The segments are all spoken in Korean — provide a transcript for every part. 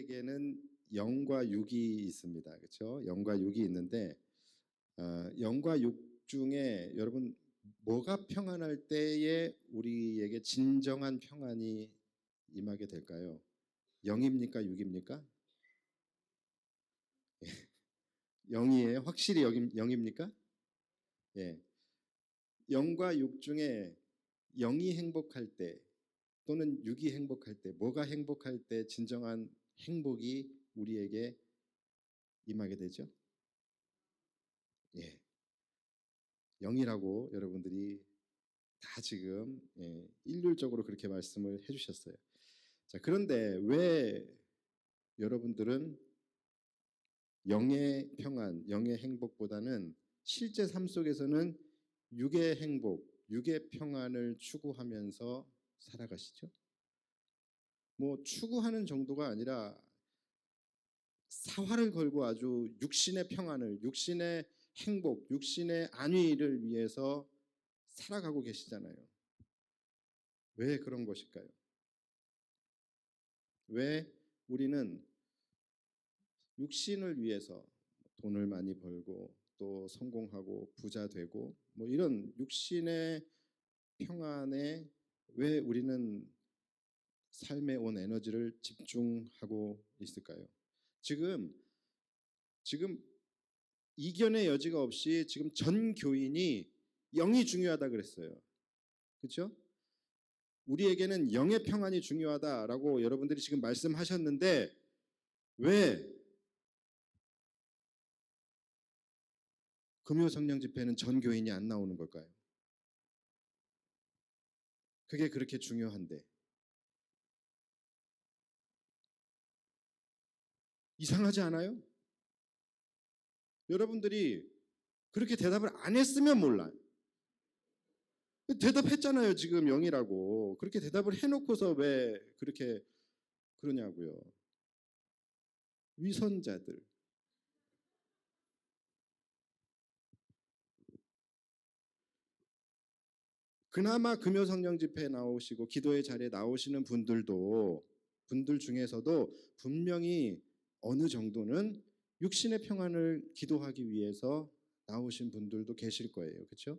우리에게는 영과 육이 있습니다. 그렇죠? 영과 육이 있는데 영과 육 중에 여러분 뭐가 평안할 때에 우리에게 진정한 평안이 임하게 될까요? 영입니까? 육입니까? 영이에요? 확실히 영입니까? 예. 영과 육 중에 영이 행복할 때 또는 육이 행복할 때 뭐가 행복할 때 진정한 행복이 우리에게 임하게 되죠? 예. 영이라고 여러분들이 다 지금 일률적으로 그렇게 말씀을 해주셨어요. 자, 그런데 왜 여러분들은 영의 평안, 영의 행복보다는 실제 삶 속에서는 육의 행복, 육의 평안을 추구하면서 살아가시죠? 뭐 추구하는 정도가 아니라 사활을 걸고 아주 육신의 평안을, 육신의 행복, 육신의 안위를 위해서 살아가고 계시잖아요. 왜 그런 것일까요? 왜 우리는 육신을 위해서 돈을 많이 벌고 또 성공하고 부자 되고 뭐 이런 육신의 평안에 왜 우리는 삶에 온 에너지를 집중하고 있을까요? 지금 이견의 여지가 없이 지금 전 교인이 영이 중요하다 그랬어요. 그렇죠? 우리에게는 영의 평안이 중요하다라고 여러분들이 지금 말씀하셨는데 왜 금요 성령 집회는 전 교인이 안 나오는 걸까요? 그게 그렇게 중요한데 이상하지 않아요? 여러분들이 그렇게 대답을 안 했으면 몰라요. 대답했잖아요. 지금 영이라고. 그렇게 대답을 해놓고서 왜 그렇게 그러냐고요. 위선자들. 그나마 금요 성령 집회에 나오시고 기도의 자리에 나오시는 분들 중에서도 분명히 어느 정도는 육신의 평안을 기도하기 위해서 나오신 분들도 계실 거예요. 그렇죠?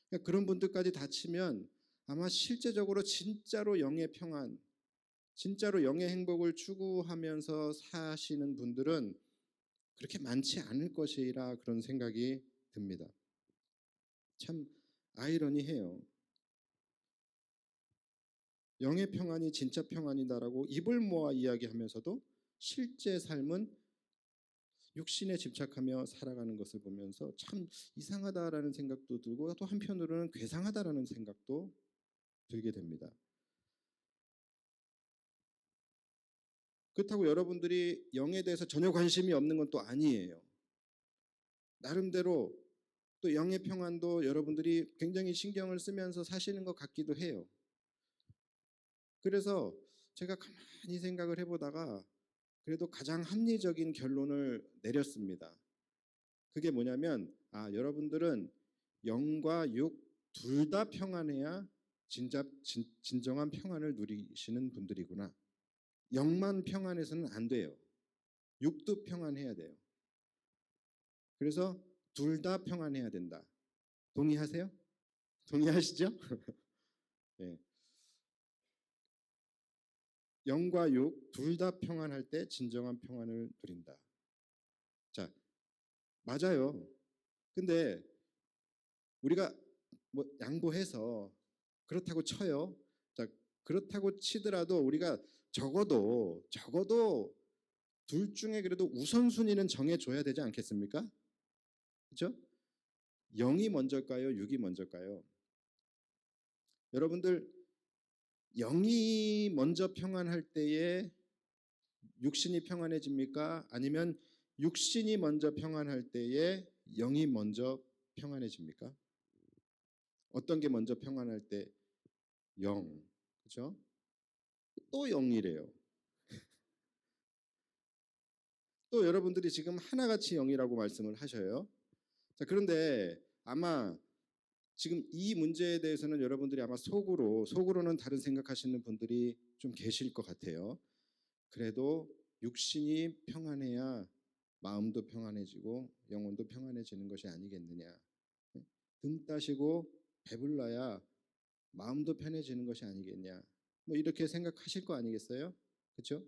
그러니까 그런 분들까지 다 치면 아마 실제적으로 진짜로 영의 평안, 진짜로 영의 행복을 추구하면서 사시는 분들은 그렇게 많지 않을 것이라 그런 생각이 듭니다. 참 아이러니해요. 영의 평안이 진짜 평안이다라고 입을 모아 이야기하면서도 실제 삶은 육신에 집착하며 살아가는 것을 보면서 참 이상하다라는 생각도 들고 또 한편으로는 괴상하다라는 생각도 들게 됩니다. 그렇다고 여러분들이 영에 대해서 전혀 관심이 없는 건 또 아니에요. 나름대로 또 영의 평안도 여러분들이 굉장히 신경을 쓰면서 사시는 것 같기도 해요. 그래서 제가 가만히 생각을 해보다가 그래도 가장 합리적인 결론을 내렸습니다. 그게 뭐냐면 여러분들은 영과 육 둘 다 평안해야 진정한 평안을 누리시는 분들이구나. 영만 평안해서는 안 돼요. 육도 평안해야 돼요. 그래서 둘 다 평안해야 된다. 동의하세요? 동의하시죠? 네. 영과 육 둘 다 평안할 때 진정한 평안을 누린다. 자, 맞아요. 근데 우리가 뭐 양보해서 그렇다고 쳐요. 자, 그렇다고 치더라도 우리가 적어도 둘 중에 그래도 우선순위는 정해줘야 되지 않겠습니까? 그렇죠? 영이 먼저일까요? 육이 먼저일까요? 여러분들 영이 먼저 평안할 때에 육신이 평안해집니까? 아니면 육신이 먼저 평안할 때에 영이 먼저 평안해집니까? 어떤 게 먼저 평안할 때 영, 그렇죠? 또 영이래요. 또 여러분들이 지금 하나같이 영이라고 말씀을 하셔요. 자, 그런데 아마 지금 이 문제에 대해서는 여러분들이 아마 속으로는 다른 생각하시는 분들이 좀 계실 것 같아요. 그래도 육신이 평안해야 마음도 평안해지고 영혼도 평안해지는 것이 아니겠느냐. 등 따시고 배불러야 마음도 편해지는 것이 아니겠냐. 뭐 이렇게 생각하실 거 아니겠어요? 그렇죠?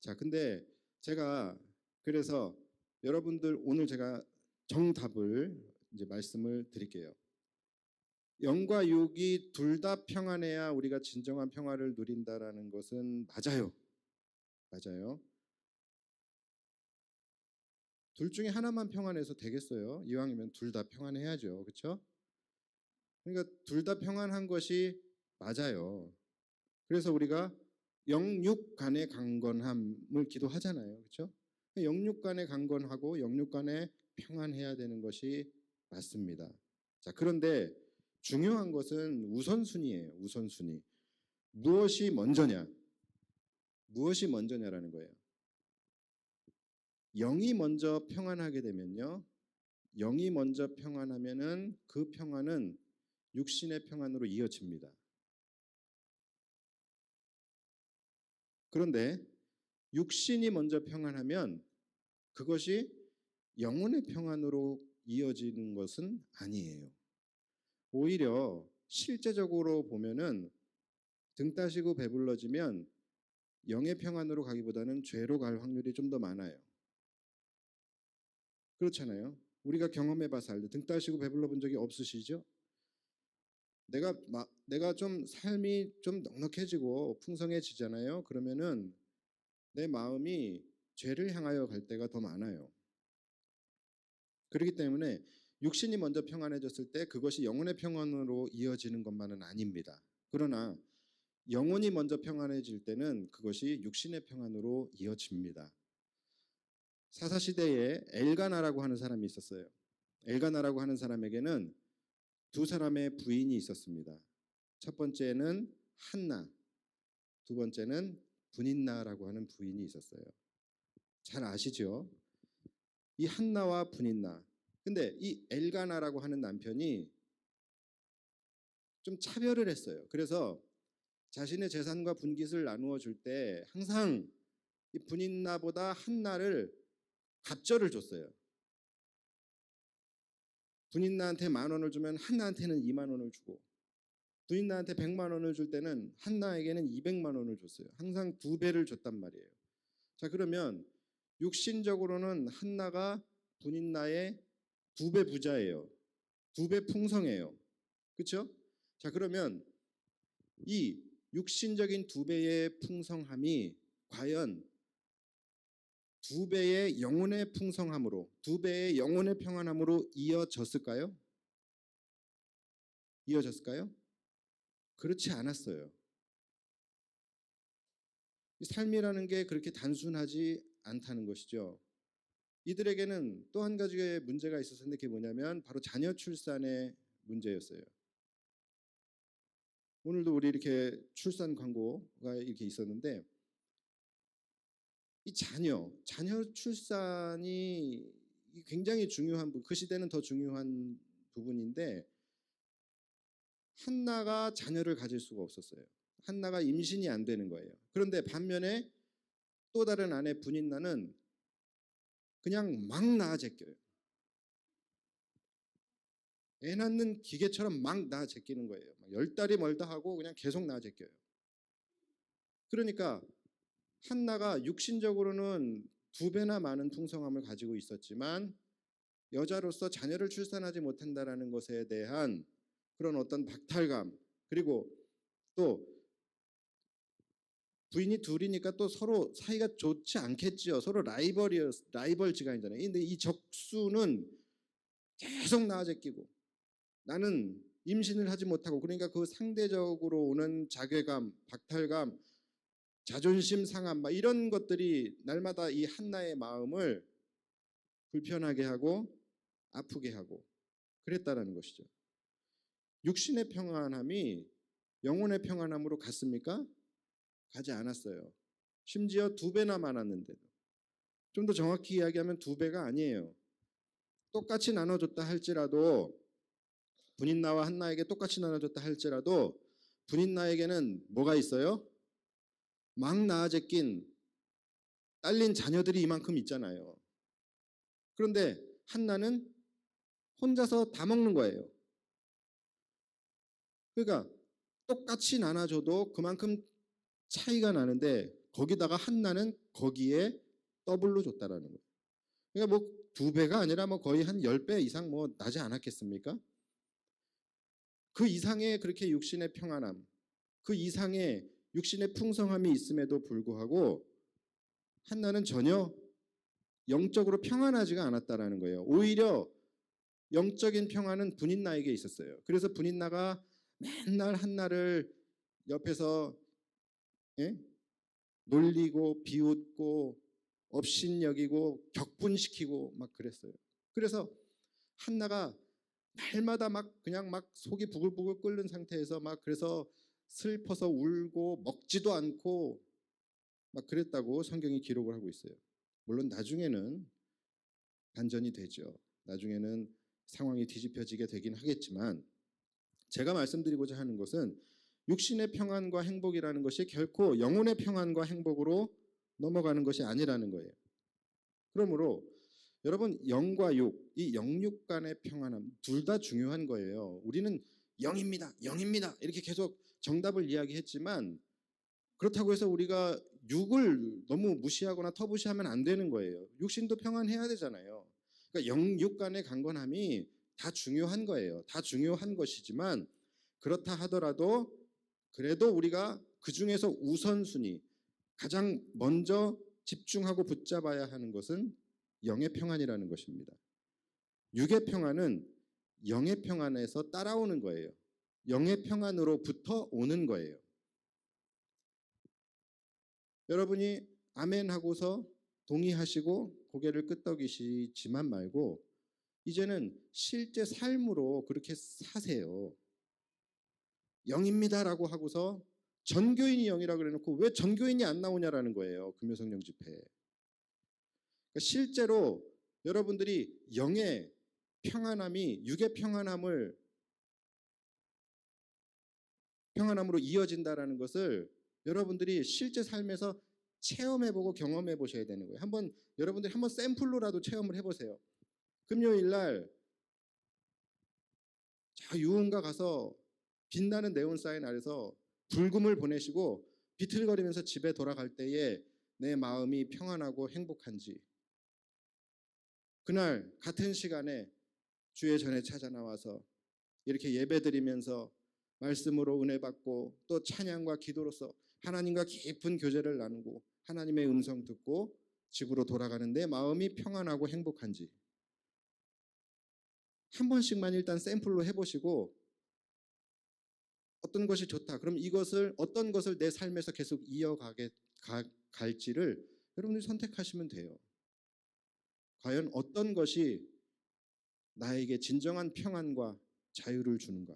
자, 근데 제가 그래서 여러분들 오늘 제가 정답을 이제 말씀을 드릴게요. 영과 육이 둘 다 평안해야 우리가 진정한 평화를 누린다라는 것은 맞아요. 맞아요. 둘 중에 하나만 평안해서 되겠어요? 이왕이면 둘 다 평안해야죠. 그렇죠? 그러니까 둘 다 평안한 것이 맞아요. 그래서 우리가 영육 간의 강건함을 기도하잖아요. 그렇죠? 영육 간의 강건하고 영육 간의 평안해야 되는 것이 맞습니다. 자, 그런데 중요한 것은 우선순위예요. 우선순위. 무엇이 먼저냐? 무엇이 먼저냐라는 거예요. 영이 먼저 평안하게 되면요. 영이 먼저 평안하면은 그 평안은 육신의 평안으로 이어집니다. 그런데 육신이 먼저 평안하면 그것이 영혼의 평안으로 이어지는 것은 아니에요. 오히려 실제적으로 보면은 등 따시고 배불러지면 영의 평안으로 가기보다는 죄로 갈 확률이 좀 더 많아요. 그렇잖아요. 우리가 경험해 봐서 알죠. 등 따시고 배불러 본 적이 없으시죠? 내가 좀 삶이 좀 넉넉해지고 풍성해지잖아요. 그러면은 내 마음이 죄를 향하여 갈 때가 더 많아요. 그렇기 때문에 육신이 먼저 평안해졌을 때 그것이 영혼의 평안으로 이어지는 것만은 아닙니다. 그러나 영혼이 먼저 평안해질 때는 그것이 육신의 평안으로 이어집니다. 사사시대에 엘가나라고 하는 사람이 있었어요. 엘가나라고 하는 사람에게는 두 사람의 부인이 있었습니다. 첫 번째는 한나, 두 번째는 분인나라고 하는 부인이 있었어요. 잘 아시죠? 이 한나와 분인나. 근데 이 엘가나라고 하는 남편이 좀 차별을 했어요. 그래서 자신의 재산과 분깃을 나누어 줄 때 항상 이 분인나보다 한나를 갑절을 줬어요. 분인나한테 10,000원을 주면 한나한테는 20,000원을 주고, 분인나한테 100,000원을 줄 때는 한나에게는 200,000원을 줬어요. 항상 2배를 줬단 말이에요. 자, 그러면 육신적으로는 한나가 분인나의 2배 부자예요. 2배 풍성해요. 그렇죠? 자, 그러면 이 육신적인 2배의 풍성함이 과연 2배의 영혼의 풍성함으로, 2배의 영혼의 평안함으로 이어졌을까요? 이어졌을까요? 그렇지 않았어요. 삶이라는 게 그렇게 단순하지 않다는 것이죠. 이들에게는 또 한 가지의 문제가 있었는데 그게 뭐냐면 바로 자녀 출산의 문제였어요. 오늘도 우리 이렇게 출산 광고가 이렇게 있었는데 이 자녀 출산이 굉장히 중요한 그 시대는 더 중요한 부분인데 한나가 자녀를 가질 수가 없었어요. 한나가 임신이 안 되는 거예요. 그런데 반면에 또 다른 아내 분인나는 그냥 막 낳아 제껴요. 애 낳는 기계처럼 막 낳아 제끼는 거예요. 10달이 멀다 하고 그냥 계속 낳아 제껴요. 그러니까 한나가 육신적으로는 2배나 많은 풍성함을 가지고 있었지만 여자로서 자녀를 출산하지 못한다라는 것에 대한 그런 어떤 박탈감, 그리고 또 부인이 둘이니까 또 서로 사이가 좋지 않겠지요. 서로 라이벌지간이잖아요. 근데 이 적수는 계속 낳아 제끼고 나는 임신을 하지 못하고, 그러니까 그 상대적으로 오는 자괴감, 박탈감, 자존심 상함 막 이런 것들이 날마다 이 한나의 마음을 불편하게 하고 아프게 하고 그랬다라는 것이죠. 육신의 평안함이 영혼의 평안함으로 갔습니까? 가지 않았어요. 심지어 2배나 많았는데도. 좀 더 정확히 이야기하면 2배가 아니에요. 똑같이 나눠줬다 할지라도, 분인나와 한나에게 똑같이 나눠줬다 할지라도 분인나에게는 뭐가 있어요? 막 낳아 제낀 딸린 자녀들이 이만큼 있잖아요. 그런데 한나는 혼자서 다 먹는 거예요. 그러니까 똑같이 나눠줘도 그만큼 차이가 나는데 거기다가 한나는 거기에 더블로 줬다라는 거예요. 그러니까 뭐 2배가 아니라 뭐 거의 한 10배 이상 뭐 나지 않았겠습니까? 그 이상의 그렇게 육신의 평안함, 그 이상의 육신의 풍성함이 있음에도 불구하고 한나는 전혀 영적으로 평안하지가 않았다라는 거예요. 오히려 영적인 평안은 분인나에게 있었어요. 그래서 분인나가 맨날 한나를 옆에서 예? 놀리고 비웃고 업신여기고 격분시키고 막 그랬어요. 그래서 한나가 날마다 막 그냥 막 속이 부글부글 끓는 상태에서 막 그래서 슬퍼서 울고 먹지도 않고 막 그랬다고 성경이 기록을 하고 있어요. 물론 나중에는 반전이 되죠. 나중에는 상황이 뒤집혀지게 되긴 하겠지만 제가 말씀드리고자 하는 것은 육신의 평안과 행복이라는 것이 결코 영혼의 평안과 행복으로 넘어가는 것이 아니라는 거예요. 그러므로 여러분 영과 육, 이 영육 간의 평안함 둘 다 중요한 거예요. 우리는 영입니다. 영입니다. 이렇게 계속 정답을 이야기했지만 그렇다고 해서 우리가 육을 너무 무시하거나 터부시하면 안 되는 거예요. 육신도 평안해야 되잖아요. 그러니까 영육 간의 강건함이 다 중요한 거예요. 다 중요한 것이지만 그렇다 하더라도 그래도 우리가 그 중에서 우선순위 가장 먼저 집중하고 붙잡아야 하는 것은 영의 평안이라는 것입니다. 육의 평안은 영의 평안에서 따라오는 거예요. 영의 평안으로부터 오는 거예요. 여러분이 아멘 하고서 동의하시고 고개를 끄덕이시지만 말고 이제는 실제 삶으로 그렇게 사세요. 영입니다라고 하고서 전교인이 영이라고 그래놓고 왜 전교인이 안 나오냐라는 거예요. 금요성령 집회에. 그러니까 실제로 여러분들이 영의 평안함이 육의 평안함으로 이어진다라는 것을 여러분들이 실제 삶에서 체험해보고 경험해보셔야 되는 거예요. 여러분들이 한번 샘플로라도 체험을 해보세요. 금요일 날 저 유흥가 가서 빛나는 네온사인 아래서 불금을 보내시고 비틀거리면서 집에 돌아갈 때에 내 마음이 평안하고 행복한지, 그날 같은 시간에 주의 전에 찾아 나와서 이렇게 예배드리면서 말씀으로 은혜 받고 또 찬양과 기도로서 하나님과 깊은 교제를 나누고 하나님의 음성 듣고 집으로 돌아가는 내 마음이 평안하고 행복한지 한 번씩만 일단 샘플로 해보시고 어떤 것이 좋다. 그럼 어떤 것을 내 삶에서 계속 갈지를 여러분들이 선택하시면 돼요. 과연 어떤 것이 나에게 진정한 평안과 자유를 주는가?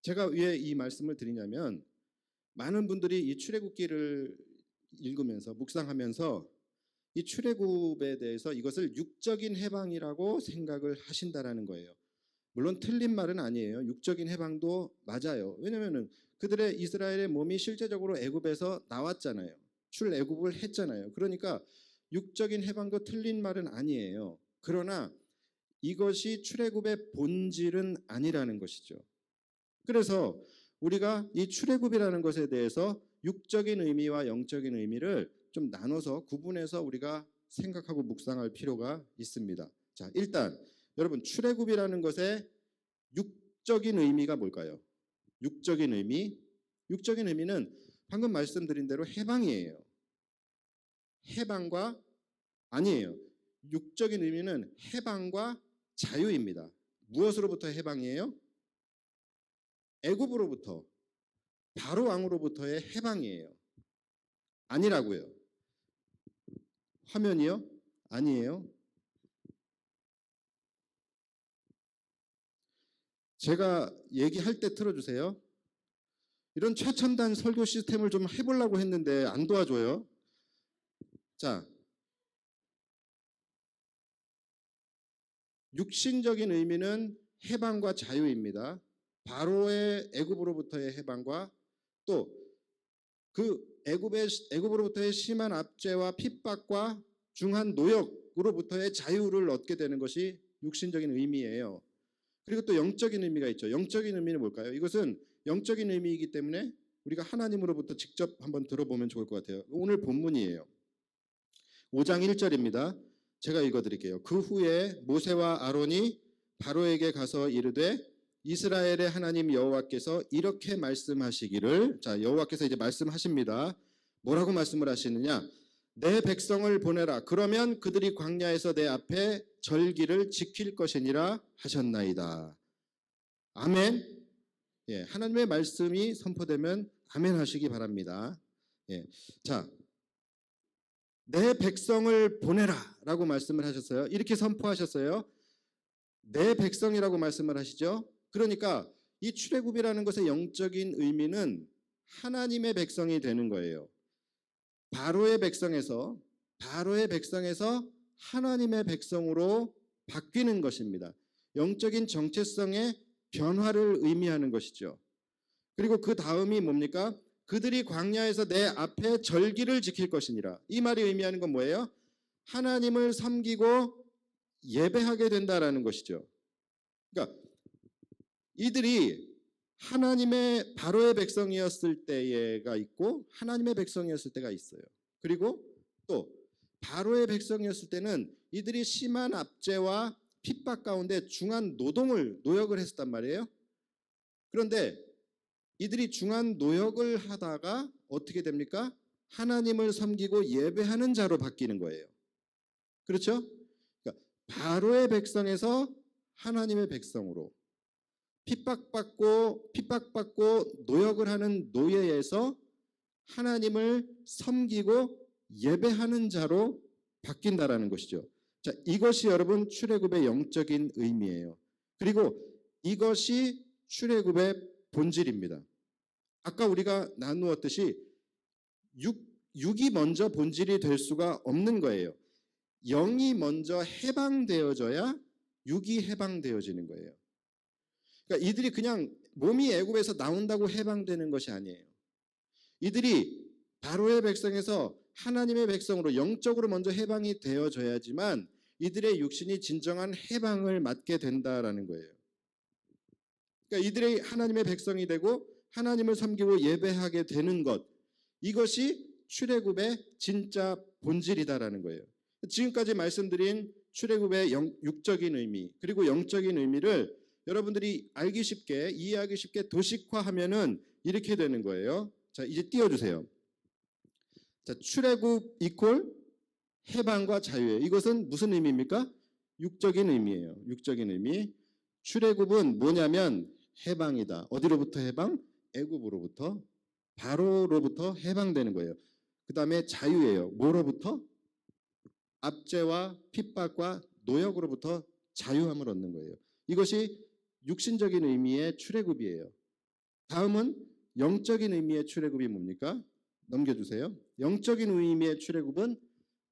제가 왜 이 말씀을 드리냐면 많은 분들이 이 출애굽기를 읽으면서 묵상하면서 이 출애굽에 대해서 이것을 육적인 해방이라고 생각을 하신다라는 거예요. 물론 틀린 말은 아니에요. 육적인 해방도 맞아요. 왜냐하면 그들의 이스라엘의 몸이 실제적으로 애굽에서 나왔잖아요. 출애굽을 했잖아요. 그러니까 육적인 해방도 틀린 말은 아니에요. 그러나 이것이 출애굽의 본질은 아니라는 것이죠. 그래서 우리가 이 출애굽이라는 것에 대해서 육적인 의미와 영적인 의미를 좀 나눠서 구분해서 우리가 생각하고 묵상할 필요가 있습니다. 자, 일단 여러분 출애굽이라는 것의 육적인 의미가 뭘까요? 육적인 의미는 방금 말씀드린 대로 해방이에요. 해방과 아니에요. 육적인 의미는 해방과 자유입니다. 무엇으로부터 해방이에요? 애굽으로부터, 바로 왕으로부터의 해방이에요. 아니라고요. 화면이요? 아니에요. 제가 얘기할 때 틀어주세요. 이런 최첨단 설교 시스템을 좀 해보려고 했는데 안 도와줘요. 자, 육신적인 의미는 해방과 자유입니다. 바로의 애굽으로부터의 해방과 또 그 애굽으로부터의 심한 압제와 핍박과 중한 노역으로부터의 자유를 얻게 되는 것이 육신적인 의미예요. 그리고 또 영적인 의미가 있죠. 영적인 의미는 뭘까요? 이것은 영적인 의미이기 때문에 우리가 하나님으로부터 직접 한번 들어보면 좋을 것 같아요. 오늘 본문이에요. 5장 1절입니다. 제가 읽어드릴게요. 그 후에 모세와 아론이 바로에게 가서 이르되 이스라엘의 하나님 여호와께서 이렇게 말씀하시기를, 자, 여호와께서 이제 말씀하십니다. 뭐라고 말씀을 하시느냐? 내 백성을 보내라. 그러면 그들이 광야에서 내 앞에 절기를 지킬 것이니라 하셨나이다. 아멘. 예, 하나님의 말씀이 선포되면 아멘 하시기 바랍니다. 예, 자, 내 백성을 보내라라고 말씀을 하셨어요. 이렇게 선포하셨어요. 내 백성이라고 말씀을 하시죠. 그러니까 이 출애굽이라는 것의 영적인 의미는 하나님의 백성이 되는 거예요. 바로의 백성에서 하나님의 백성으로 바뀌는 것입니다. 영적인 정체성의 변화를 의미하는 것이죠. 그리고 그 다음이 뭡니까? 그들이 광야에서 내 앞에 절기를 지킬 것이니라. 이 말이 의미하는 건 뭐예요? 하나님을 섬기고 예배하게 된다라는 것이죠. 그러니까 이들이 하나님의 바로의 백성이었을 때가 있고 하나님의 백성이었을 때가 있어요. 그리고 또 바로의 백성이었을 때는 이들이 심한 압제와 핍박 가운데 중한 노역을 했었단 말이에요. 그런데 이들이 중한 노역을 하다가 어떻게 됩니까? 하나님을 섬기고 예배하는 자로 바뀌는 거예요. 그렇죠? 그러니까 바로의 백성에서 하나님의 백성으로, 핍박받고 노역을 하는 노예에서 하나님을 섬기고 예배하는 자로 바뀐다라는 것이죠. 자, 이것이 여러분 출애굽의 영적인 의미예요. 그리고 이것이 출애굽의 본질입니다. 아까 우리가 나누었듯이 육이 먼저 본질이 될 수가 없는 거예요. 영이 먼저 해방되어져야 육이 해방되어지는 거예요. 그러니까 이들이 그냥 몸이 애굽에서 나온다고 해방되는 것이 아니에요. 이들이 바로의 백성에서 하나님의 백성으로 영적으로 먼저 해방이 되어져야지만 이들의 육신이 진정한 해방을 맞게 된다라는 거예요. 그러니까 이들이 하나님의 백성이 되고 하나님을 섬기고 예배하게 되는 것, 이것이 출애굽의 진짜 본질이다라는 거예요. 지금까지 말씀드린 출애굽의 육적인 의미 그리고 영적인 의미를 여러분들이 알기 쉽게, 이해하기 쉽게 도식화하면은 이렇게 되는 거예요. 자, 이제 띄워주세요. 자, 출애굽 이퀄 해방과 자유예요. 이것은 무슨 의미입니까? 육적인 의미예요. 육적인 의미. 출애굽은 뭐냐면 해방이다. 어디로부터 해방? 애굽으로부터, 바로로부터 해방되는 거예요. 그 다음에 자유예요. 뭐로부터? 압제와 핍박과 노역으로부터 자유함을 얻는 거예요. 이것이 육신적인 의미의 출애굽이에요. 다음은 영적인 의미의 출애굽이 뭡니까? 넘겨주세요. 영적인 의미의 출애굽은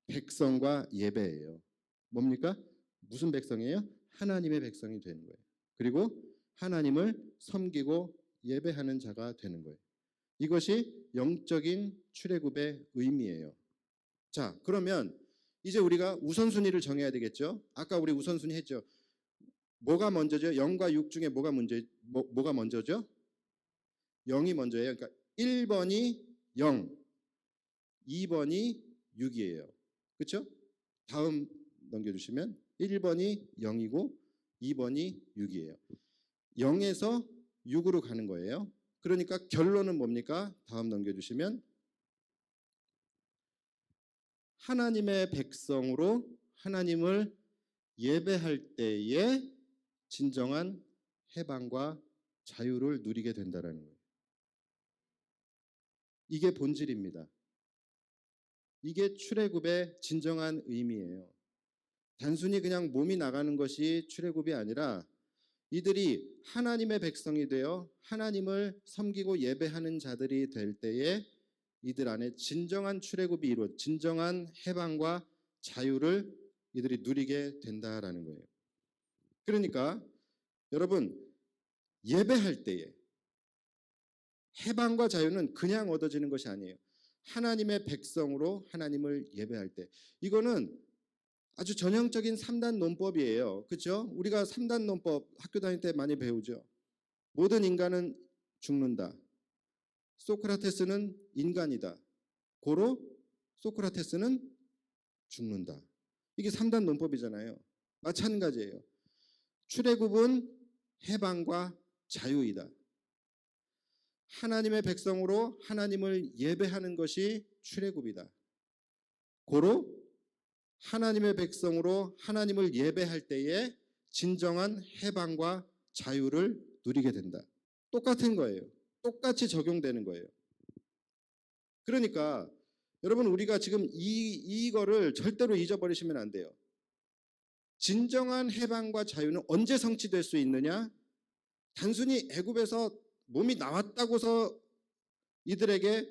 백성과 예배예요. 뭡니까? 무슨 백성이에요? 하나님의 백성이 되는 거예요. 그리고 하나님을 섬기고 예배하는 자가 되는 거예요. 이것이 영적인 출애굽의 의미예요. 자, 그러면 이제 우리가 우선순위를 정해야 되겠죠? 아까 우리 우선순위 했죠? 뭐가 먼저죠? 0과 6 중에 뭐가 먼저죠? 0이 먼저예요. 그러니까 1번이 0, 2번이 6이에요. 그렇죠? 다음 넘겨주시면 1번이 0이고 2번이 6이에요. 0에서 6으로 가는 거예요. 그러니까 결론은 뭡니까? 다음 넘겨주시면 하나님의 백성으로 하나님을 예배할 때에 진정한 해방과 자유를 누리게 된다는 거예요. 이게 본질입니다. 이게 출애굽의 진정한 의미예요. 단순히 그냥 몸이 나가는 것이 출애굽이 아니라 이들이 하나님의 백성이 되어 하나님을 섬기고 예배하는 자들이 될 때에 이들 안에 진정한 출애굽이 진정한 해방과 자유를 이들이 누리게 된다라는 거예요. 그러니까 여러분, 예배할 때에 해방과 자유는 그냥 얻어지는 것이 아니에요. 하나님의 백성으로 하나님을 예배할 때. 이거는 아주 전형적인 3단 논법이에요. 그렇죠? 우리가 3단 논법 학교 다닐 때 많이 배우죠. 모든 인간은 죽는다. 소크라테스는 인간이다. 고로 소크라테스는 죽는다. 이게 3단 논법이잖아요. 마찬가지예요. 출애굽은 해방과 자유이다. 하나님의 백성으로 하나님을 예배하는 것이 출애굽이다. 고로 하나님의 백성으로 하나님을 예배할 때에 진정한 해방과 자유를 누리게 된다. 똑같은 거예요. 똑같이 적용되는 거예요. 그러니까 여러분 우리가 지금 이거를 절대로 잊어버리시면 안 돼요. 진정한 해방과 자유는 언제 성취될 수 있느냐? 단순히 애굽에서 몸이 나왔다고서 이들에게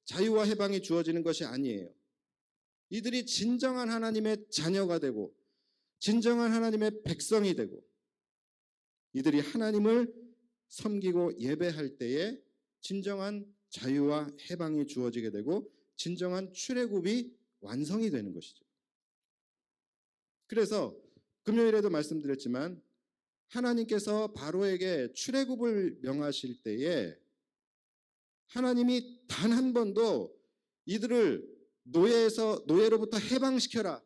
자유와 해방이 주어지는 것이 아니에요. 이들이 진정한 하나님의 자녀가 되고 진정한 하나님의 백성이 되고 이들이 하나님을 섬기고 예배할 때에 진정한 자유와 해방이 주어지게 되고 진정한 출애굽이 완성이 되는 것이죠. 그래서 금요일에도 말씀드렸지만 하나님께서 바로에게 출애굽을 명하실 때에 하나님이 단 한 번도 이들을 노예로부터 해방시켜라.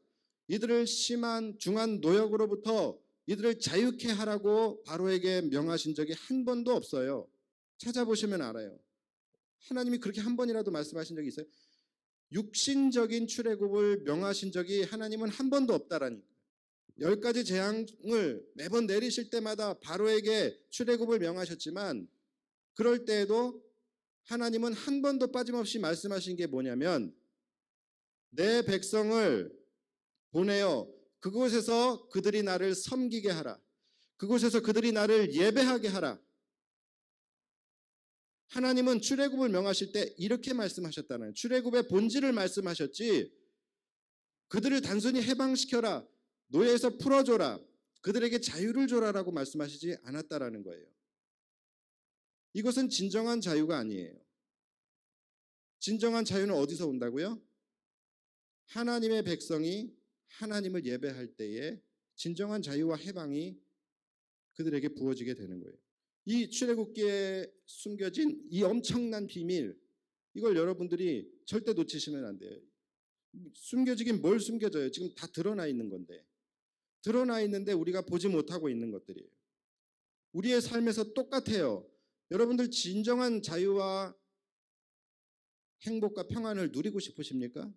이들을 심한 중한 노역으로부터 이들을 자유케 하라고 바로에게 명하신 적이 한 번도 없어요. 찾아보시면 알아요. 하나님이 그렇게 한 번이라도 말씀하신 적이 있어요? 육신적인 출애굽을 명하신 적이 하나님은 한 번도 없다라니까. 10가지 재앙을 매번 내리실 때마다 바로에게 출애굽을 명하셨지만 그럴 때에도 하나님은 한 번도 빠짐없이 말씀하신 게 뭐냐면 내 백성을 보내어 그곳에서 그들이 나를 섬기게 하라. 그곳에서 그들이 나를 예배하게 하라. 하나님은 출애굽을 명하실 때 이렇게 말씀하셨다는, 출애굽의 본질을 말씀하셨지 그들을 단순히 해방시켜라, 노예에서 풀어줘라, 그들에게 자유를 줘라라고 말씀하시지 않았다라는 거예요. 이것은 진정한 자유가 아니에요. 진정한 자유는 어디서 온다고요? 하나님의 백성이 하나님을 예배할 때에 진정한 자유와 해방이 그들에게 부어지게 되는 거예요. 이 출애굽기에 숨겨진 이 엄청난 비밀, 이걸 여러분들이 절대 놓치시면 안 돼요. 숨겨지긴 뭘 숨겨져요? 지금 다 드러나 있는 건데. 드러나 있는데 우리가 보지 못하고 있는 것들이에요. 우리의 삶에서 똑같아요. 여러분들 진정한 자유와 행복과 평안을 누리고 싶으십니까?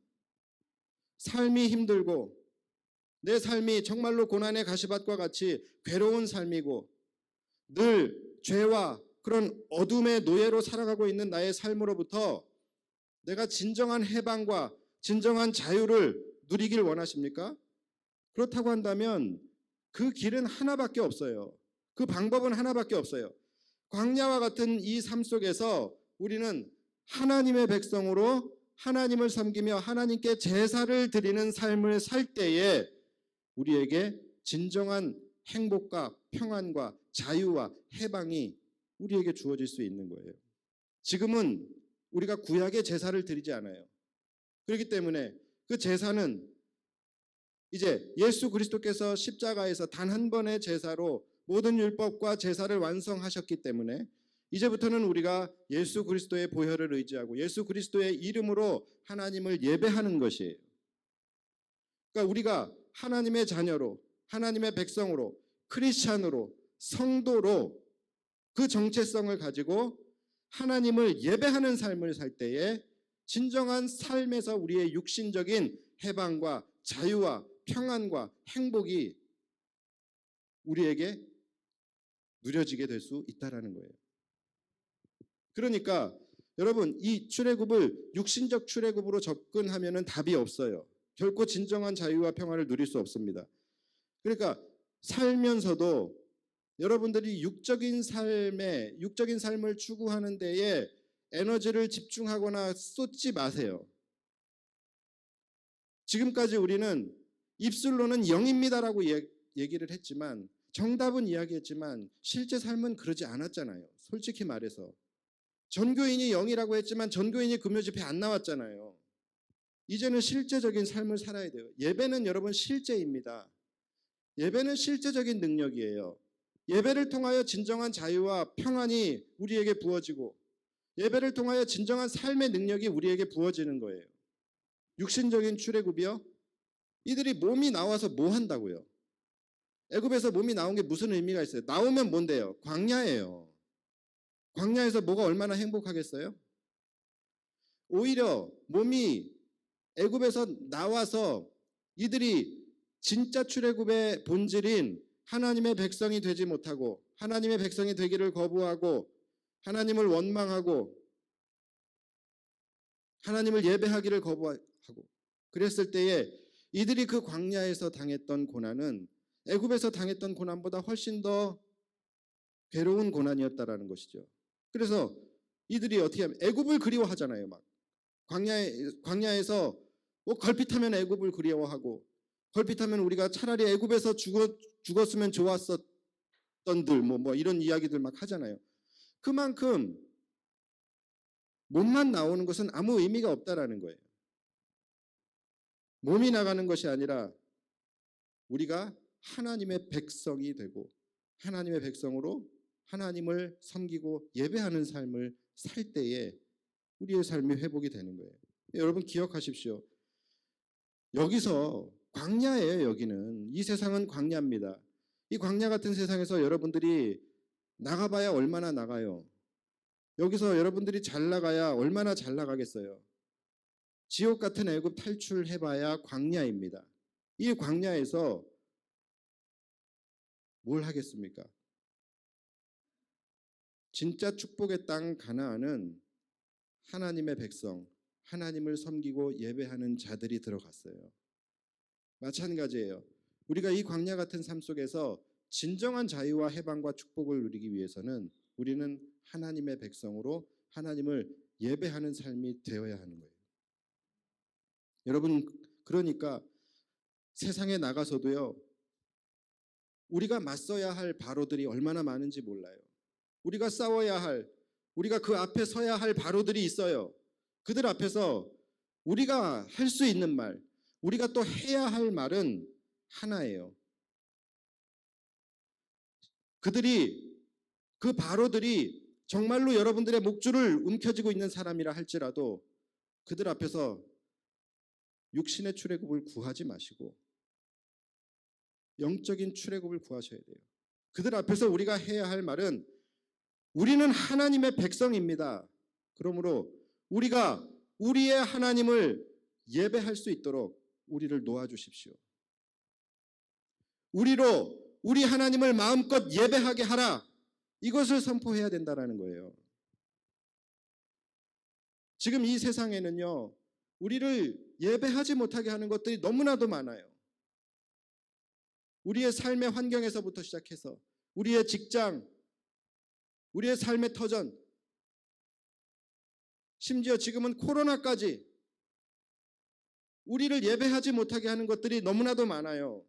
삶이 힘들고 내 삶이 정말로 고난의 가시밭과 같이 괴로운 삶이고 늘 죄와 그런 어둠의 노예로 살아가고 있는 나의 삶으로부터 내가 진정한 해방과 진정한 자유를 누리길 원하십니까? 그렇다고 한다면 그 길은 하나밖에 없어요. 그 방법은 하나밖에 없어요. 광야와 같은 이 삶 속에서 우리는 하나님의 백성으로 하나님을 섬기며 하나님께 제사를 드리는 삶을 살 때에 우리에게 진정한 행복과 평안과 자유와 해방이 우리에게 주어질 수 있는 거예요. 지금은 우리가 구약의 제사를 드리지 않아요. 그렇기 때문에 그 제사는 이제 예수 그리스도께서 십자가에서 단 한 번의 제사로 모든 율법과 제사를 완성하셨기 때문에 이제부터는 우리가 예수 그리스도의 보혈을 의지하고 예수 그리스도의 이름으로 하나님을 예배하는 것이에요. 그러니까 우리가 하나님의 자녀로, 하나님의 백성으로, 크리스찬으로, 성도로 그 정체성을 가지고 하나님을 예배하는 삶을 살 때에 진정한 삶에서 우리의 육신적인 해방과 자유와 평안과 행복이 우리에게 누려지게 될 수 있다라는 거예요. 그러니까 여러분 이 출애굽을 육신적 출애굽으로 접근하면은 답이 없어요. 결코 진정한 자유와 평안을 누릴 수 없습니다. 그러니까 살면서도 여러분들이 육적인 삶을 추구하는 데에 에너지를 집중하거나 쏟지 마세요. 지금까지 우리는 입술로는 영입니다라고 얘기를 했지만 정답은 이야기했지만 실제 삶은 그러지 않았잖아요. 솔직히 말해서. 전교인이 0이라고 했지만 전교인이 금요 집회 안 나왔잖아요. 이제는 실제적인 삶을 살아야 돼요. 예배는 여러분 실제입니다. 예배는 실제적인 능력이에요. 예배를 통하여 진정한 자유와 평안이 우리에게 부어지고 예배를 통하여 진정한 삶의 능력이 우리에게 부어지는 거예요. 육신적인 출애굽이요? 이들이 몸이 나와서 뭐 한다고요? 애굽에서 몸이 나온 게 무슨 의미가 있어요? 나오면 뭔데요? 광야예요. 광야에서 뭐가 얼마나 행복하겠어요? 오히려 몸이 애굽에서 나와서 이들이 진짜 출애굽의 본질인 하나님의 백성이 되지 못하고 하나님의 백성이 되기를 거부하고 하나님을 원망하고 하나님을 예배하기를 거부하고 그랬을 때에 이들이 그 광야에서 당했던 고난은 애굽에서 당했던 고난보다 훨씬 더 괴로운 고난이었다라는 것이죠. 그래서 이들이 어떻게 하면 애굽을 그리워하잖아요. 막 광야에서 뭐 걸핏하면 애굽을 그리워하고 걸핏하면 우리가 차라리 애굽에서 죽었으면 좋았었던들 뭐 이런 이야기들 막 하잖아요. 그만큼 몸만 나오는 것은 아무 의미가 없다라는 거예요. 몸이 나가는 것이 아니라 우리가 하나님의 백성이 되고 하나님의 백성으로 하나님을 섬기고 예배하는 삶을 살 때에 우리의 삶이 회복이 되는 거예요. 여러분 기억하십시오. 여기서 광야예요. 여기는 이 세상은 광야입니다. 이 광야 같은 세상에서 여러분들이 나가봐야 얼마나 나가요. 여기서 여러분들이 잘 나가야 얼마나 잘 나가겠어요. 지옥 같은 애굽 탈출해봐야 광야입니다. 이 광야에서 뭘 하겠습니까? 진짜 축복의 땅 가나안은 하나님의 백성, 하나님을 섬기고 예배하는 자들이 들어갔어요. 마찬가지예요. 우리가 이 광야 같은 삶 속에서 진정한 자유와 해방과 축복을 누리기 위해서는 우리는 하나님의 백성으로 하나님을 예배하는 삶이 되어야 하는 거예요. 여러분 그러니까 세상에 나가서도요. 우리가 맞서야 할 바로들이 얼마나 많은지 몰라요. 우리가 싸워야 할, 우리가 그 앞에 서야 할 바로들이 있어요. 그들 앞에서 우리가 할 수 있는 말, 우리가 또 해야 할 말은 하나예요. 그 바로들이 정말로 여러분들의 목줄을 움켜쥐고 있는 사람이라 할지라도 그들 앞에서 육신의 출애굽을 구하지 마시고 영적인 출애굽을 구하셔야 돼요. 그들 앞에서 우리가 해야 할 말은 우리는 하나님의 백성입니다. 그러므로 우리가 우리의 하나님을 예배할 수 있도록 우리를 놓아주십시오. 우리 하나님을 마음껏 예배하게 하라. 이것을 선포해야 된다는 거예요. 지금 이 세상에는요. 우리를 예배하지 못하게 하는 것들이 너무나도 많아요. 우리의 삶의 환경에서부터 시작해서 우리의 직장, 우리의 삶의 터전, 심지어 지금은 코로나까지 우리를 예배하지 못하게 하는 것들이 너무나도 많아요.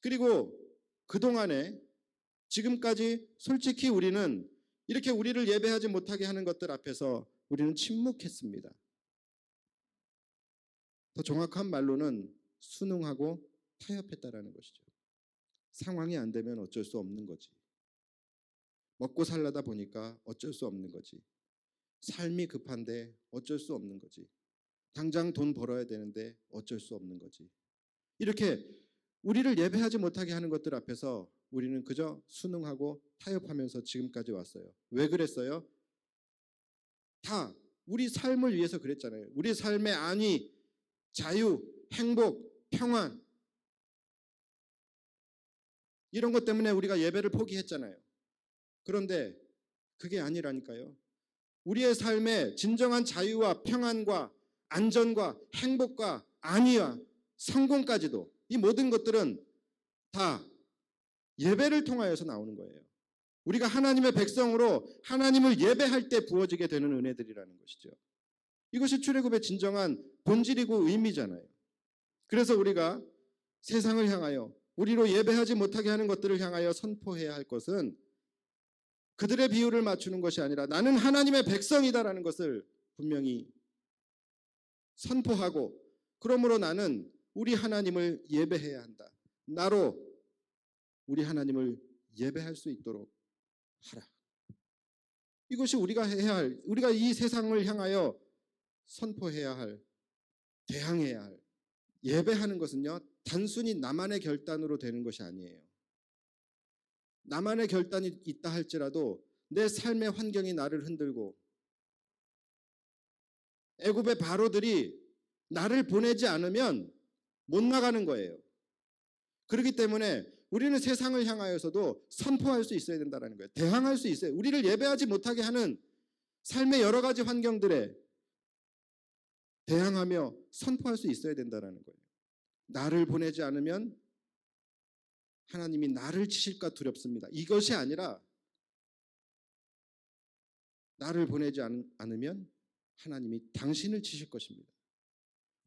그리고 그동안에 지금까지 솔직히 우리는 이렇게 우리를 예배하지 못하게 하는 것들 앞에서 우리는 침묵했습니다. 더 정확한 말로는 순응하고 타협했다라는 것이죠. 상황이 안 되면 어쩔 수 없는 거지. 먹고 살려다 보니까 어쩔 수 없는 거지. 삶이 급한데 어쩔 수 없는 거지. 당장 돈 벌어야 되는데 어쩔 수 없는 거지. 이렇게 우리를 예배하지 못하게 하는 것들 앞에서 우리는 그저 순응하고 타협하면서 지금까지 왔어요. 왜 그랬어요? 다 우리 삶을 위해서 그랬잖아요. 우리 삶의 안위, 자유, 행복, 평안 이런 것 때문에 우리가 예배를 포기했잖아요. 그런데 그게 아니라니까요. 우리의 삶에 진정한 자유와 평안과 안전과 행복과 안위와 성공까지도 이 모든 것들은 다 예배를 통하여서 나오는 거예요. 우리가 하나님의 백성으로 하나님을 예배할 때 부어지게 되는 은혜들이라는 것이죠. 이것이 출애굽의 진정한 본질이고 의미잖아요. 그래서 우리가 세상을 향하여 우리로 예배하지 못하게 하는 것들을 향하여 선포해야 할 것은 그들의 비율을 맞추는 것이 아니라 나는 하나님의 백성이다라는 것을 분명히 선포하고, 그러므로 나는 우리 하나님을 예배해야 한다. 나로 우리 하나님을 예배할 수 있도록 하라. 이것이 우리가 해야 할, 우리가 이 세상을 향하여 선포해야 할, 대항해야 할, 예배하는 것은요, 단순히 나만의 결단으로 되는 것이 아니에요. 나만의 결단이 있다 할지라도 내 삶의 환경이 나를 흔들고 애굽의 바로들이 나를 보내지 않으면 못 나가는 거예요. 그렇기 때문에 우리는 세상을 향하여서도 선포할 수 있어야 된다는 거예요. 대항할 수 있어요. 우리를 예배하지 못하게 하는 삶의 여러 가지 환경들에 대항하며 선포할 수 있어야 된다는 거예요. 나를 보내지 않으면 하나님이 나를 치실까 두렵습니다. 이것이 아니라 나를 보내지 않으면 하나님이 당신을 치실 것입니다.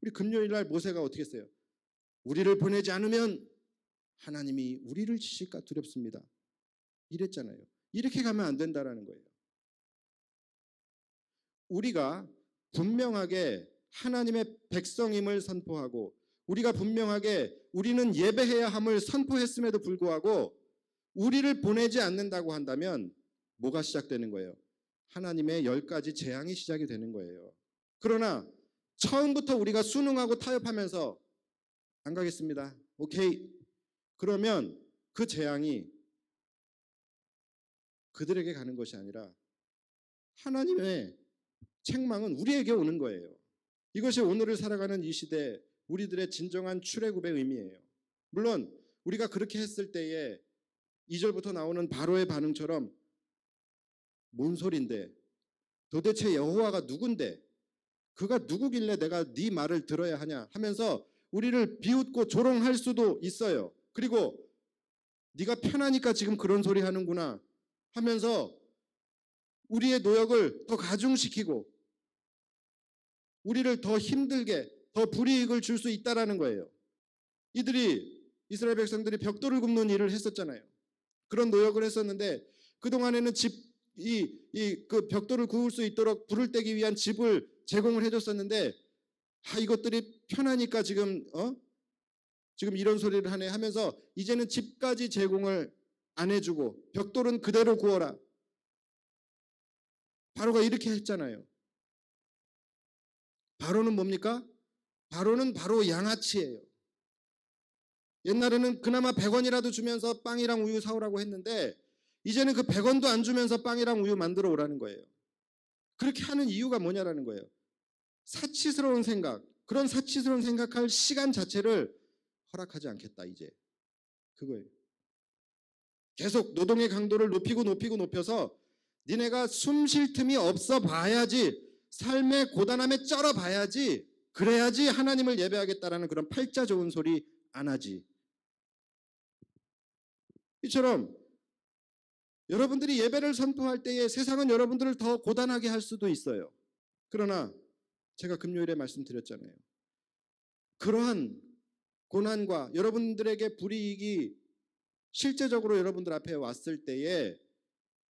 우리 금요일 날 모세가 어떻게 했어요? 우리를 보내지 않으면 하나님이 우리를 치실까 두렵습니다. 이랬잖아요. 이렇게 가면 안 된다라는 거예요. 우리가 분명하게 하나님의 백성임을 선포하고, 우리가 분명하게 우리는 예배해야 함을 선포했음에도 불구하고 우리를 보내지 않는다고 한다면 뭐가 시작되는 거예요? 하나님의 10가지 재앙이 시작이 되는 거예요. 그러나 처음부터 우리가 순응하고 타협하면서 안 가겠습니다. 오케이. 그러면 그 재앙이 그들에게 가는 것이 아니라 하나님의 책망은 우리에게 오는 거예요. 이것이 오늘을 살아가는 이 시대 우리들의 진정한 출애굽의 의미예요. 물론 우리가 그렇게 했을 때에 2절부터 나오는 바로의 반응처럼 뭔 소린데? 도대체 여호와가 누군데? 그가 누구길래 내가 네 말을 들어야 하냐 하면서 우리를 비웃고 조롱할 수도 있어요. 그리고 네가 편하니까 지금 그런 소리 하는구나 하면서 우리의 노역을 더 가중시키고 우리를 더 힘들게, 더 불이익을 줄 수 있다라는 거예요. 이스라엘 백성들이 벽돌을 굽는 일을 했었잖아요. 그런 노역을 했었는데 그동안에는 그 벽돌을 구울 수 있도록 불을 떼기 위한 집을 제공을 해줬었는데, 이것들이 편하니까 지금 이런 소리를 하네 하면서 이제는 집까지 제공을 안 해주고 벽돌은 그대로 구워라. 바로가 이렇게 했잖아요. 바로는 뭡니까? 바로는 바로 양아치예요. 옛날에는 그나마 100원이라도 주면서 빵이랑 우유 사오라고 했는데 이제는 그 100원도 안 주면서 빵이랑 우유 만들어 오라는 거예요. 그렇게 하는 이유가 뭐냐라는 거예요. 사치스러운 생각, 그런 사치스러운 생각할 시간 자체를 허락하지 않겠다 이제. 그거예요. 계속 노동의 강도를 높여서 니네가 숨 쉴 틈이 없어 봐야지, 삶의 고단함에 쩔어 봐야지, 그래야지 하나님을 예배하겠다라는 그런 팔자 좋은 소리 안 하지. 이처럼 여러분들이 예배를 선포할 때에 세상은 여러분들을 더 고단하게 할 수도 있어요. 그러나 제가 금요일에 말씀드렸잖아요. 그러한 고난과 여러분들에게 불이익이 실제적으로 여러분들 앞에 왔을 때에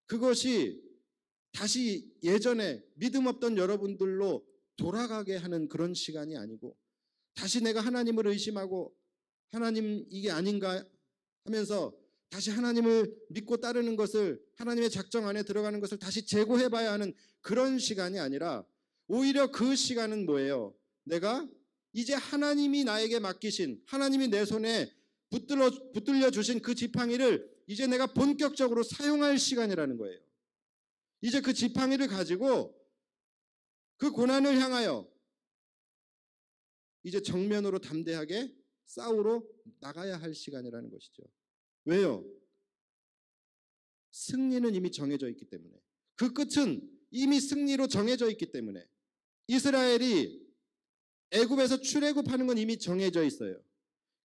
그것이 다시 예전에 믿음 없던 여러분들로 돌아가게 하는 그런 시간이 아니고, 다시 내가 하나님을 의심하고 하나님 이게 아닌가 하면서 다시 하나님을 믿고 따르는 것을, 하나님의 작정 안에 들어가는 것을 다시 재고해봐야 하는 그런 시간이 아니라, 오히려 그 시간은 뭐예요? 내가 이제 하나님이 나에게 맡기신, 하나님이 내 손에 붙들려 주신 그 지팡이를 이제 내가 본격적으로 사용할 시간이라는 거예요. 이제 그 지팡이를 가지고 그 고난을 향하여 이제 정면으로 담대하게 싸우러 나가야 할 시간이라는 것이죠. 왜요? 승리는 이미 정해져 있기 때문에, 그 끝은 이미 승리로 정해져 있기 때문에, 이스라엘이 애굽에서 출애굽하는 건 이미 정해져 있어요.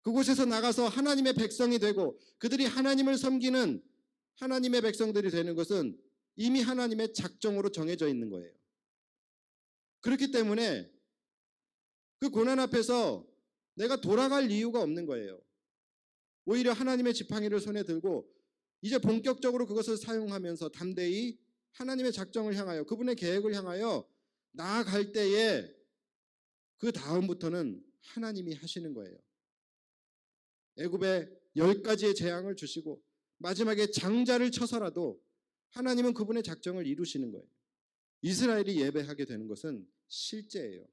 그곳에서 나가서 하나님의 백성이 되고 그들이 하나님을 섬기는 하나님의 백성들이 되는 것은 이미 하나님의 작정으로 정해져 있는 거예요. 그렇기 때문에 그 고난 앞에서 내가 돌아갈 이유가 없는 거예요. 오히려 하나님의 지팡이를 손에 들고 이제 본격적으로 그것을 사용하면서 담대히 하나님의 작정을 향하여 그분의 계획을 향하여 나아갈 때에 그 다음부터는 하나님이 하시는 거예요. 애굽에 10가지의 재앙을 주시고 마지막에 장자를 쳐서라도 하나님은 그분의 작정을 이루시는 거예요. 이스라엘이 예배하게 되는 것은 실제예요.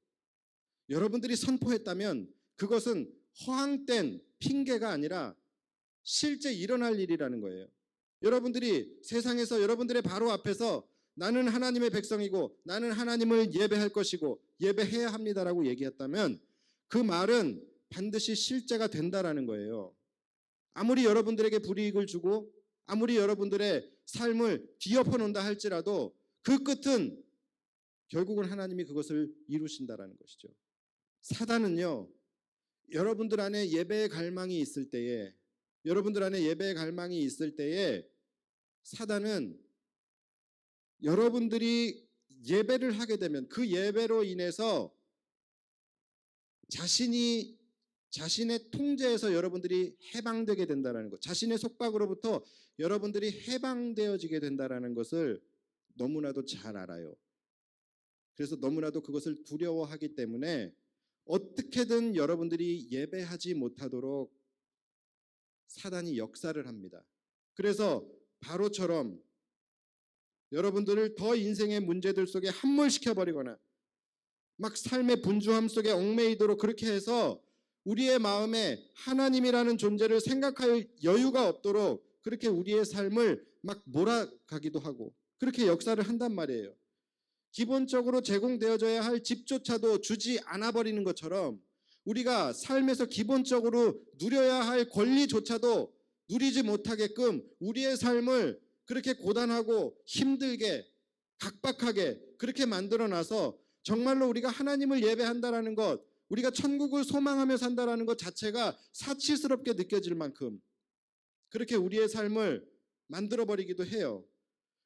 여러분들이 선포했다면 그것은 허황된 핑계가 아니라 실제 일어날 일이라는 거예요. 여러분들이 세상에서 여러분들의 바로 앞에서 나는 하나님의 백성이고 나는 하나님을 예배할 것이고 예배해야 합니다라고 얘기했다면 그 말은 반드시 실제가 된다라는 거예요. 아무리 여러분들에게 불이익을 주고 아무리 여러분들의 삶을 뒤엎어 놓는다 할지라도 그 끝은 결국은 하나님이 그것을 이루신다라는 것이죠. 사단은요, 여러분들 안에 예배의 갈망이 있을 때에 여러분들 안에 예배의 갈망이 있을 때에 사단은 여러분들이 예배를 하게 되면 그 예배로 인해서 자신의 통제에서 여러분들이 해방되게 된다는 것, 자신의 속박으로부터 여러분들이 해방되어지게 된다는 것을 너무나도 잘 알아요. 그래서 너무나도 그것을 두려워하기 때문에 어떻게든 여러분들이 예배하지 못하도록 사단이 역사를 합니다. 그래서 바로처럼 여러분들을 더 인생의 문제들 속에 함몰시켜버리거나 막 삶의 분주함 속에 얽매이도록 그렇게 해서 우리의 마음에 하나님이라는 존재를 생각할 여유가 없도록 그렇게 우리의 삶을 막 몰아가기도 하고 그렇게 역사를 한단 말이에요. 기본적으로 제공되어져야 할 집조차도 주지 않아 버리는 것처럼 우리가 삶에서 기본적으로 누려야 할 권리조차도 누리지 못하게끔 우리의 삶을 그렇게 고단하고 힘들게 각박하게 그렇게 만들어놔서 정말로 우리가 하나님을 예배한다라는 것, 우리가 천국을 소망하며 산다라는 것 자체가 사치스럽게 느껴질 만큼 그렇게 우리의 삶을 만들어버리기도 해요.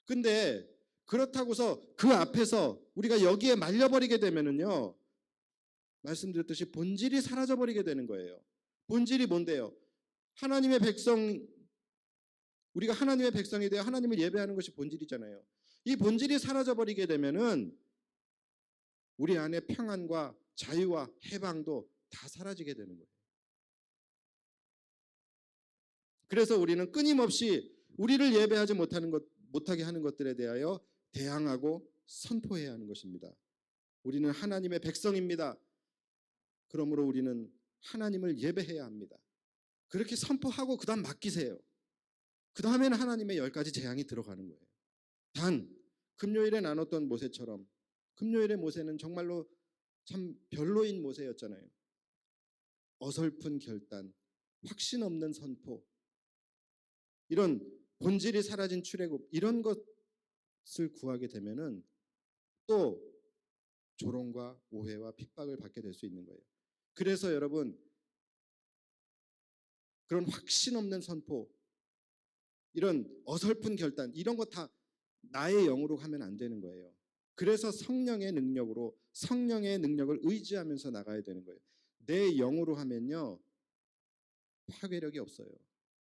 근데 그렇다고서 그 앞에서 우리가 여기에 말려버리게 되면은요, 말씀드렸듯이 본질이 사라져버리게 되는 거예요. 본질이 뭔데요? 하나님의 백성, 우리가 하나님의 백성이 되어 하나님을 예배하는 것이 본질이잖아요. 이 본질이 사라져버리게 되면은 우리 안에 평안과 자유와 해방도 다 사라지게 되는 거예요. 그래서 우리는 끊임없이 우리를 예배하지 못하게 하는 것들에 대하여 대항하고 선포해야 하는 것입니다. 우리는 하나님의 백성입니다. 그러므로 우리는 하나님을 예배해야 합니다. 그렇게 선포하고 그 다음 맡기세요. 그 다음에는 하나님의 10가지 재앙이 들어가는 거예요. 단 금요일에 나눴던 모세처럼 금요일의 모세는 정말로 참 별로인 모세였잖아요. 어설픈 결단, 확신 없는 선포, 이런 본질이 사라진 출애굽, 이런 것을 구하게 되면은 또 조롱과 오해와 핍박을 받게 될 수 있는 거예요. 그래서 여러분, 그런 확신 없는 선포, 이런 어설픈 결단, 이런 거 다 나의 영으로 하면 안 되는 거예요. 그래서 성령의 능력으로 성령의 능력을 의지하면서 나가야 되는 거예요. 내 영으로 하면요, 파괴력이 없어요.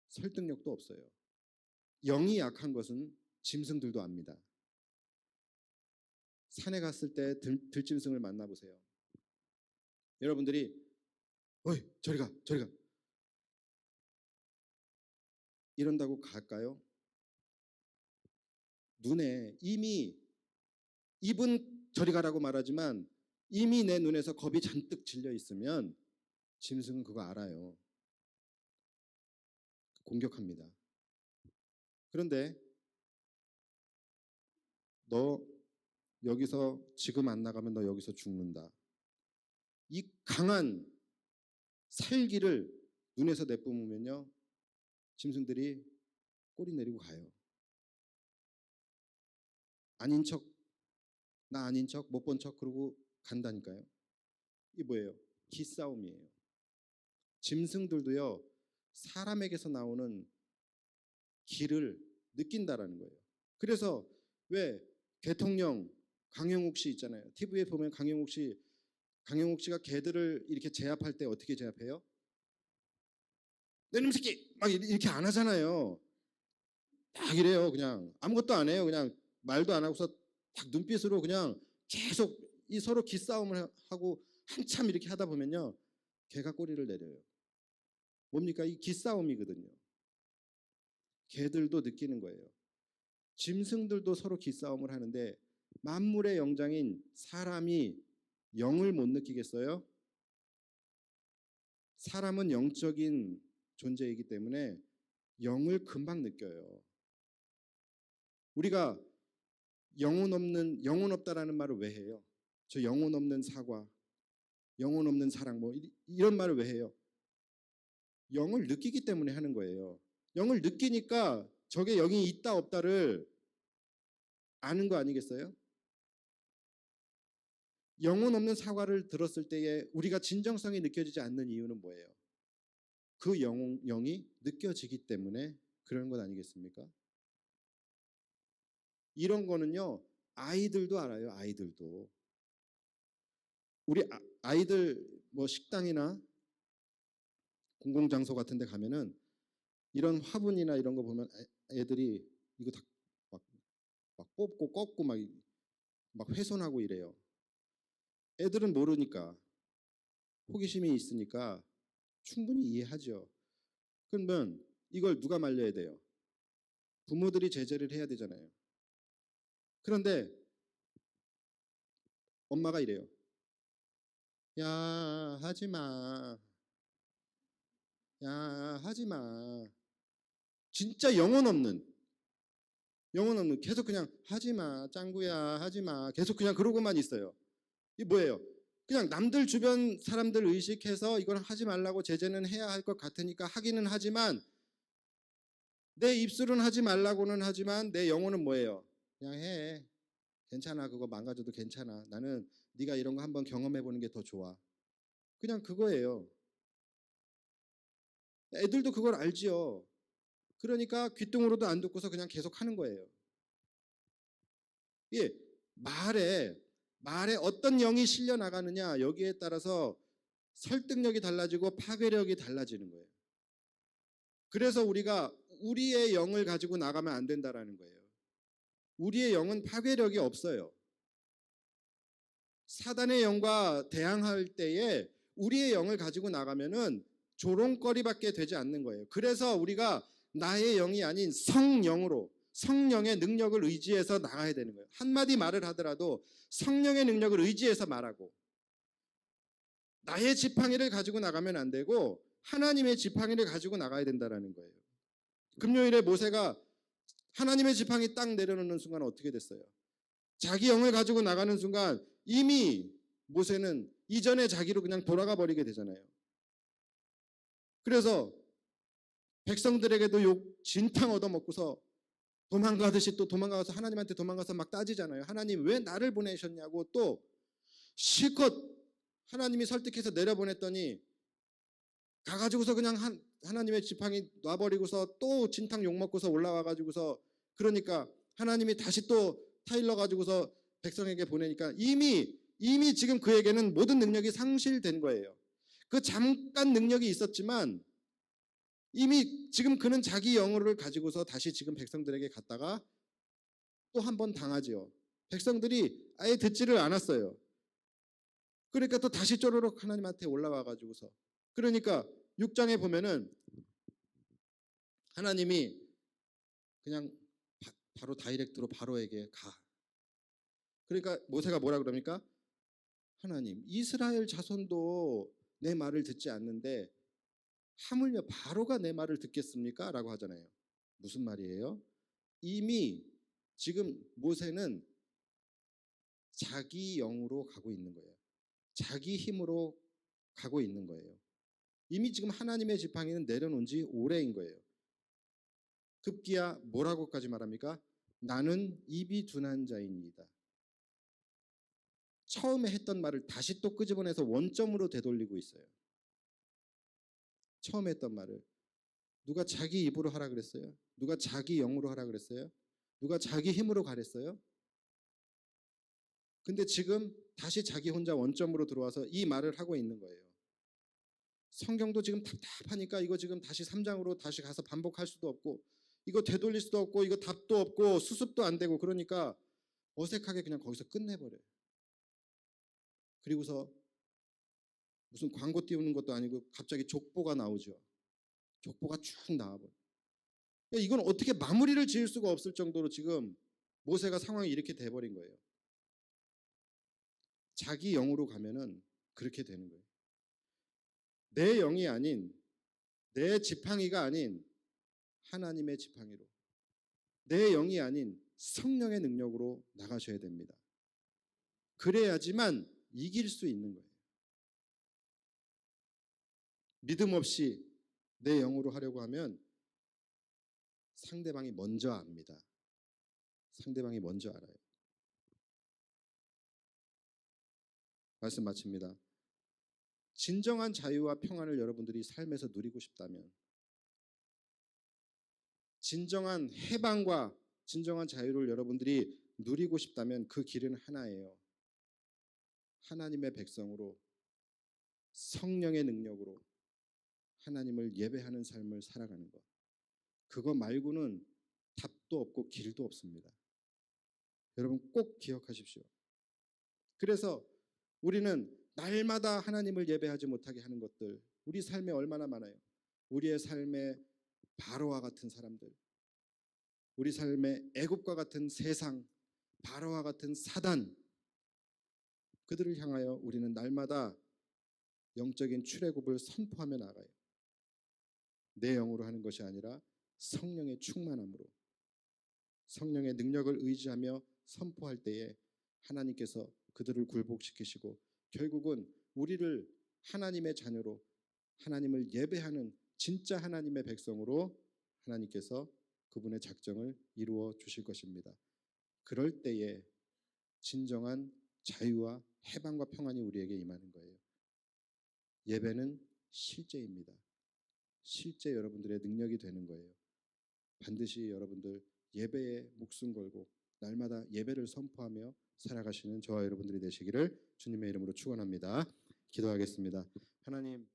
설득력도 없어요. 영이 약한 것은 짐승들도 압니다. 산에 갔을 때 들짐승을 만나보세요. 여러분들이 어이 저리 가 저리 가 이런다고 갈까요? 눈에 이미 입은 저리 가라고 말하지만 이미 내 눈에서 겁이 잔뜩 질려 있으면 짐승은 그거 알아요. 공격합니다. 그런데 너 여기서 지금 안 나가면 너 여기서 죽는다. 이 강한 살기를 눈에서 내뿜으면요, 짐승들이 꼬리 내리고 가요. 아닌 척, 나 아닌 척, 못 본 척 그러고 간다니까요. 이게 뭐예요? 기싸움이에요. 짐승들도요, 사람에게서 나오는 기를 느낀다라는 거예요. 그래서 왜 대통령 강영욱 씨 있잖아요. TV에 보면 강영욱 씨가 개들을 이렇게 제압할 때 어떻게 제압해요? 내 놈 새끼 막 이렇게 안 하잖아요. 딱 이래요. 그냥 아무것도 안 해요. 그냥 말도 안 하고서 딱 눈빛으로 그냥 계속 이 서로 기싸움을 하고 한참 이렇게 하다 보면요. 개가 꼬리를 내려요. 뭡니까? 이 기싸움이거든요. 개들도 느끼는 거예요. 짐승들도 서로 기싸움을 하는데 만물의 영장인 사람이 영을 못 느끼겠어요? 사람은 영적인 존재이기 때문에 영을 금방 느껴요. 우리가 영혼 없다라는 말을 왜 해요? 저 영혼 없는 사과, 영혼 없는 사랑 뭐 이런 말을 왜 해요? 영을 느끼기 때문에 하는 거예요. 영을 느끼니까 저게 영이 있다 없다를 아는 거 아니겠어요? 영혼 없는 사과를 들었을 때에 우리가 진정성이 느껴지지 않는 이유는 뭐예요? 그 영이 느껴지기 때문에 그런 것 아니겠습니까? 이런 거는요. 아이들도 알아요. 아이들도. 우리 아이들 뭐 식당이나 공공장소 같은 데 가면은 이런 화분이나 이런 거 보면 애들이 이거 다 막 뽑고 꺾고 막 훼손하고 이래요. 애들은 모르니까 호기심이 있으니까 충분히 이해하죠. 그러면 이걸 누가 말려야 돼요? 부모들이 제재를 해야 되잖아요. 그런데 엄마가 이래요. 야, 하지 마. 야, 하지 마. 진짜 영혼 없는 계속 그냥 하지 마. 짱구야, 하지 마. 계속 그냥 그러고만 있어요. 이게 뭐예요? 그냥 남들 주변 사람들 의식해서 이걸 하지 말라고 제재는 해야 할 것 같으니까 하기는 하지만 내 입술은 하지 말라고는 하지만 내 영혼은 뭐예요? 그냥 해. 괜찮아. 그거 망가져도 괜찮아. 나는 네가 이런 거 한번 경험해 보는 게 더 좋아. 그냥 그거예요. 애들도 그걸 알지요. 그러니까 귀뚱으로도 안 듣고서 그냥 계속 하는 거예요. 예, 말에 어떤 영이 실려 나가느냐 여기에 따라서 설득력이 달라지고 파괴력이 달라지는 거예요. 그래서 우리가 우리의 영을 가지고 나가면 안 된다라는 거예요. 우리의 영은 파괴력이 없어요. 사단의 영과 대항할 때에 우리의 영을 가지고 나가면은 조롱거리밖에 되지 않는 거예요. 그래서 우리가 나의 영이 아닌 성령으로 성령의 능력을 의지해서 나가야 되는 거예요. 한마디 말을 하더라도 성령의 능력을 의지해서 말하고 나의 지팡이를 가지고 나가면 안 되고 하나님의 지팡이를 가지고 나가야 된다라는 거예요. 금요일에 모세가 하나님의 지팡이 딱 내려놓는 순간 어떻게 됐어요? 자기 영을 가지고 나가는 순간 이미 모세는 이전의 자기로 그냥 돌아가 버리게 되잖아요. 그래서 백성들에게도 욕 진탕 얻어먹고서 도망가듯이 또 도망가서 하나님한테 도망가서 막 따지잖아요. 하나님 왜 나를 보내셨냐고 또 실컷 하나님이 설득해서 내려보냈더니 가가지고서 그냥 하나님의 지팡이 놔버리고서 또 진탕 욕먹고서 올라와가지고서 그러니까 하나님이 다시 또 타일러 가지고서 백성에게 보내니까 이미 지금 그에게는 모든 능력이 상실된 거예요. 그 잠깐 능력이 있었지만 이미 지금 그는 자기 영혼을 가지고서 다시 지금 백성들에게 갔다가 또 한 번 당하지요. 백성들이 아예 듣지를 않았어요. 그러니까 또 다시 쪼르륵 하나님한테 올라와 가지고서 그러니까 6장에 보면은 하나님이 그냥 바로 다이렉트로 바로에게 가. 그러니까 모세가 뭐라 그럽니까? 하나님, 이스라엘 자손도 내 말을 듣지 않는데 하물며 바로가 내 말을 듣겠습니까? 라고 하잖아요. 무슨 말이에요? 이미 지금 모세는 자기 영으로 가고 있는 거예요. 자기 힘으로 가고 있는 거예요. 이미 지금 하나님의 지팡이는 내려놓은 지 오래인 거예요. 급기야 뭐라고까지 말합니까? 나는 입이 둔한 자입니다. 처음에 했던 말을 다시 또 끄집어내서 원점으로 되돌리고 있어요. 처음에 했던 말을 누가 자기 입으로 하라 그랬어요? 누가 자기 영으로 하라 그랬어요? 누가 자기 힘으로 가랬어요? 근데 지금 다시 자기 혼자 원점으로 들어와서 이 말을 하고 있는 거예요. 성경도 지금 답답하니까 이거 지금 다시 3장으로 다시 가서 반복할 수도 없고 이거 되돌릴 수도 없고 이거 답도 없고 수습도 안 되고 그러니까 어색하게 그냥 거기서 끝내버려요. 그리고서 무슨 광고 띄우는 것도 아니고 갑자기 족보가 나오죠. 족보가 쭉 나와버려요. 이건 어떻게 마무리를 지을 수가 없을 정도로 지금 모세가 상황이 이렇게 돼버린 거예요. 자기 영으로 가면은 그렇게 되는 거예요. 내 영이 아닌, 내 지팡이가 아닌 하나님의 지팡이로, 내 영이 아닌 성령의 능력으로 나가셔야 됩니다. 그래야지만 이길 수 있는 거예요. 믿음 없이 내 영으로 하려고 하면 상대방이 먼저 압니다. 상대방이 먼저 알아요. 말씀 마칩니다. 진정한 자유와 평안을 여러분들이 삶에서 누리고 싶다면, 진정한 해방과 진정한 자유를 여러분들이 누리고 싶다면 그 길은 하나예요. 하나님의 백성으로 성령의 능력으로 하나님을 예배하는 삶을 살아가는 것. 그거 말고는 답도 없고 길도 없습니다. 여러분 꼭 기억하십시오. 그래서 우리는 날마다 하나님을 예배하지 못하게 하는 것들, 우리 삶에 얼마나 많아요. 우리의 삶에 바로와 같은 사람들, 우리 삶에 애굽과 같은 세상, 바로와 같은 사단, 그들을 향하여 우리는 날마다 영적인 출애굽을 선포하며 나가요. 내 영으로 하는 것이 아니라 성령의 충만함으로, 성령의 능력을 의지하며 선포할 때에 하나님께서 그들을 굴복시키시고 결국은 우리를 하나님의 자녀로, 하나님을 예배하는 진짜 하나님의 백성으로 하나님께서 그분의 작정을 이루어 주실 것입니다. 그럴 때에 진정한 자유와 해방과 평안이 우리에게 임하는 거예요. 예배는 실제입니다. 실제 여러분들의 능력이 되는 거예요. 반드시 여러분들 예배에 목숨 걸고 날마다 예배를 선포하며 살아가시는 저와 여러분들이 되시기를 주님의 이름으로 축원합니다. 기도하겠습니다. 하나님